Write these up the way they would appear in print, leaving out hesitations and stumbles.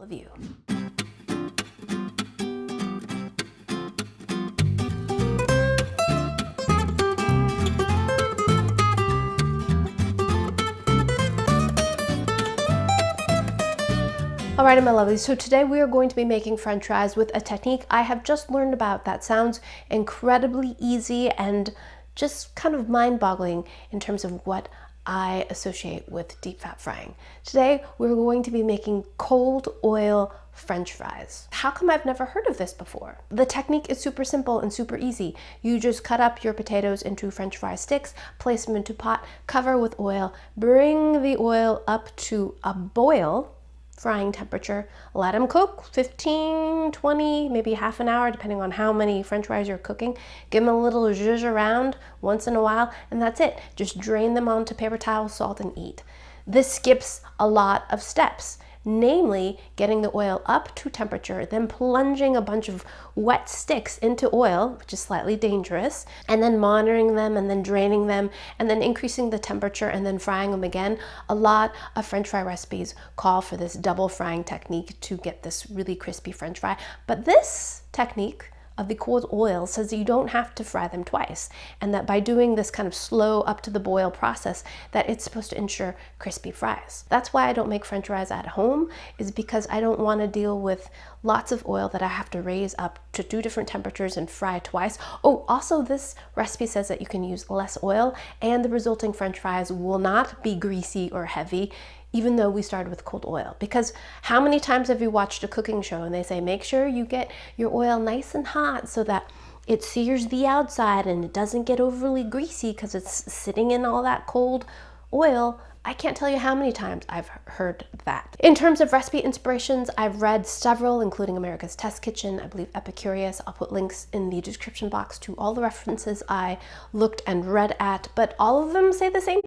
of you. Alrighty, my lovelies, so today we are going to be making french fries with a technique I have just learned about that sounds incredibly easy and just kind of mind-boggling in terms of what I associate with deep fat frying. Today we're going to be making cold oil french fries. How come I've never heard of this before? The technique is super simple and super easy. You just cut up your potatoes into french fry sticks, place them into a pot, cover with oil, bring the oil up to a boil, frying temperature, let them cook 15, 20, maybe half an hour, depending on how many french fries you're cooking. Give them a little zhuzh around once in a while, and that's it. Just drain them onto paper towel, salt, and eat. This skips a lot of steps, namely getting the oil up to temperature, then plunging a bunch of wet sticks into oil, which is slightly dangerous, and then monitoring them and then draining them and then increasing the temperature and then frying them again. A lot of french fry recipes call for this double frying technique to get this really crispy french fry, but this technique of the cold oil says that you don't have to fry them twice, and that by doing this kind of slow up to the boil process that it's supposed to ensure crispy fries. That's why I don't make french fries at home, is because I don't want to deal with lots of oil that I have to raise up to 2 different temperatures and fry twice. Oh, also this recipe says that you can use less oil and the resulting french fries will not be greasy or heavy, even though we started with cold oil. Because how many times have you watched a cooking show and they say, make sure you get your oil nice and hot so that it sears the outside and it doesn't get overly greasy because it's sitting in all that cold oil. I can't tell you how many times I've heard that. In terms of recipe inspirations, I've read several, including America's Test Kitchen, I believe Epicurious. I'll put links in the description box to all the references I looked and read at, but all of them say the same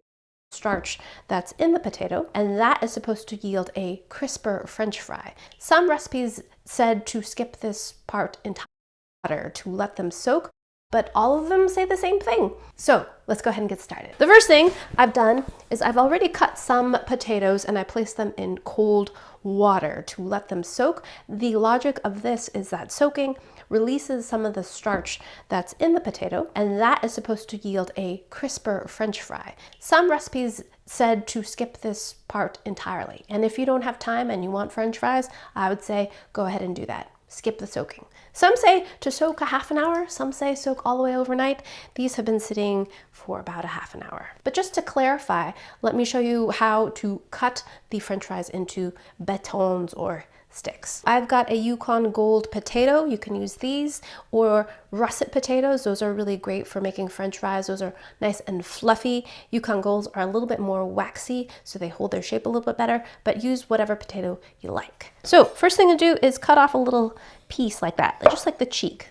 starch that's in the potato, and that is supposed to yield a crisper french fry. Some recipes said to skip this part entirely to let them soak, but all of them say the same thing. So let's go ahead and get started. The first thing I've done is I've already cut some potatoes and I placed them in cold water to let them soak. The logic of this is that soaking releases some of the starch that's in the potato, and that is supposed to yield a crisper french fry. Some recipes said to skip this part entirely, and if you don't have time and you want french fries, I would say go ahead and do that. Skip the soaking. Some say to soak a half an hour, some say soak all the way overnight. These have been sitting for about a half an hour. But just to clarify, let me show you how to cut the french fries into batons or sticks. I've got a Yukon Gold potato. You can use these, or russet potatoes. Those are really great for making french fries. Those are nice and fluffy. Yukon Golds are a little bit more waxy, so they hold their shape a little bit better, but use whatever potato you like. So first thing to do is cut off a little piece like that, just like the cheek.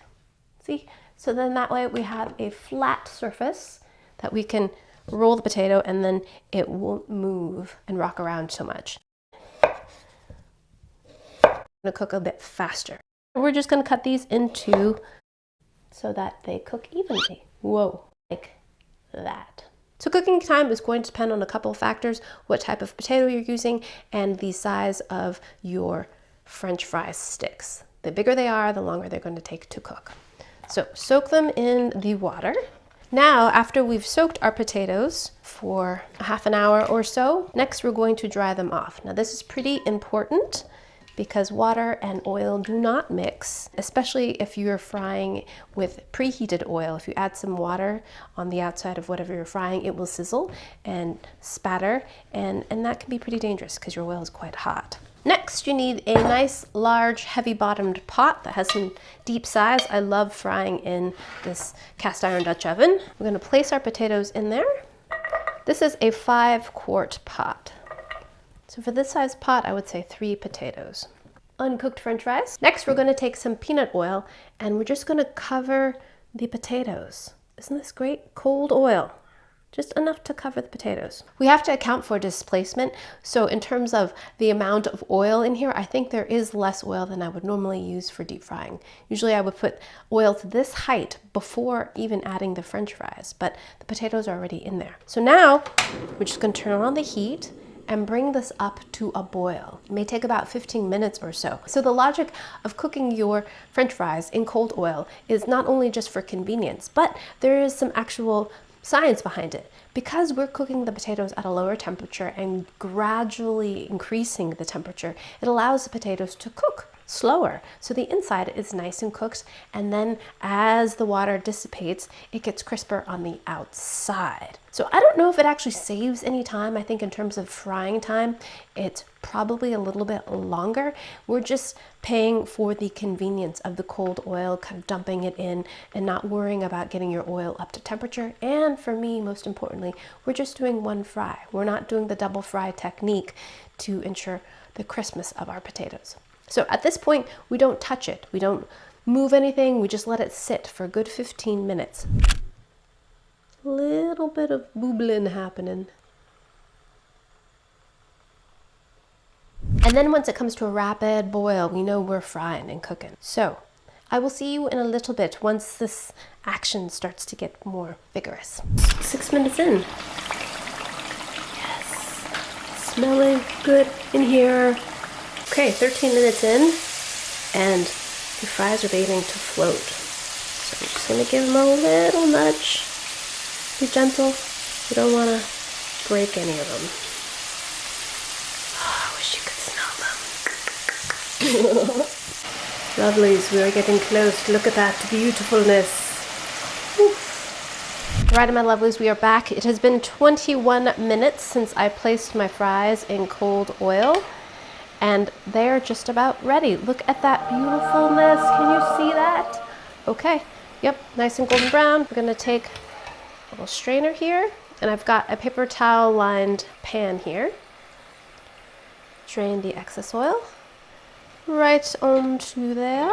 See? So then that way we have a flat surface that we can roll the potato, and then it won't move and rock around so much. To cook a bit faster. We're just going to cut these into so that they cook evenly. Whoa, like that. So cooking time is going to depend on a couple of factors: what type of potato you're using and the size of your french fry sticks. The bigger they are, the longer they're going to take to cook. So soak them in the water. Now, after we've soaked our potatoes for a half an hour or so, next we're going to dry them off. Now this is pretty important because water and oil do not mix, especially if you're frying with preheated oil. If you add some water on the outside of whatever you're frying, it will sizzle and spatter, and that can be pretty dangerous because your oil is quite hot. Next, you need a nice, large, heavy-bottomed pot that has some deep size. I love frying in this cast iron Dutch oven. We're gonna place our potatoes in there. This is a 5-quart pot. So for this size pot, I would say 3 potatoes. Uncooked french fries. Next, we're going to take some peanut oil and we're just going to cover the potatoes. Isn't this great? Cold oil. Just enough to cover the potatoes. We have to account for displacement. So in terms of the amount of oil in here, I think there is less oil than I would normally use for deep frying. Usually I would put oil to this height before even adding the french fries, but the potatoes are already in there. So now we're just going to turn on the heat and bring this up to a boil. It may take about 15 minutes or so. So the logic of cooking your French fries in cold oil is not only just for convenience, but there is some actual science behind it. Because we're cooking the potatoes at a lower temperature and gradually increasing the temperature, it allows the potatoes to cook slower. So the inside is nice and cooked, and then as the water dissipates, it gets crisper on the outside. So I don't know if it actually saves any time. I think in terms of frying time, it's probably a little bit longer. We're just paying for the convenience of the cold oil, kind of dumping it in and not worrying about getting your oil up to temperature. And for me, most importantly, we're just doing one fry. We're not doing the double fry technique to ensure the crispness of our potatoes. So at this point, we don't touch it. We don't move anything. We just let it sit for a good 15 minutes. Little bit of boobling happening. And then once it comes to a rapid boil, we know we're frying and cooking. So I will see you in a little bit once this action starts to get more vigorous. 6 minutes in. Yes, smelling good in here. Okay, 13 minutes in, and the fries are beginning to float. So I'm just gonna give them a little nudge. Be gentle. You don't wanna break any of them. Oh, I wish you could smell them. Lovelies, we are getting close. Look at that beautifulness. Oof. Right, my lovelies, we are back. It has been 21 minutes since I placed my fries in cold oil, and they're just about ready. Look at that beautifulness. Can you see that? Okay, yep, nice and golden brown. We're gonna take a little strainer here, and I've got a paper towel lined pan here. Drain the excess oil right onto there.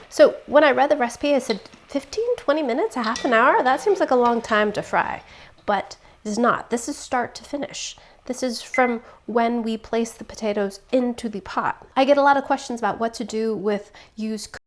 So when I read the recipe, I said 15-20 minutes, a half an hour. That seems like a long time to fry, but it's not. This is start to finish. This is from when we place the potatoes into the pot. I get a lot of questions about what to do with used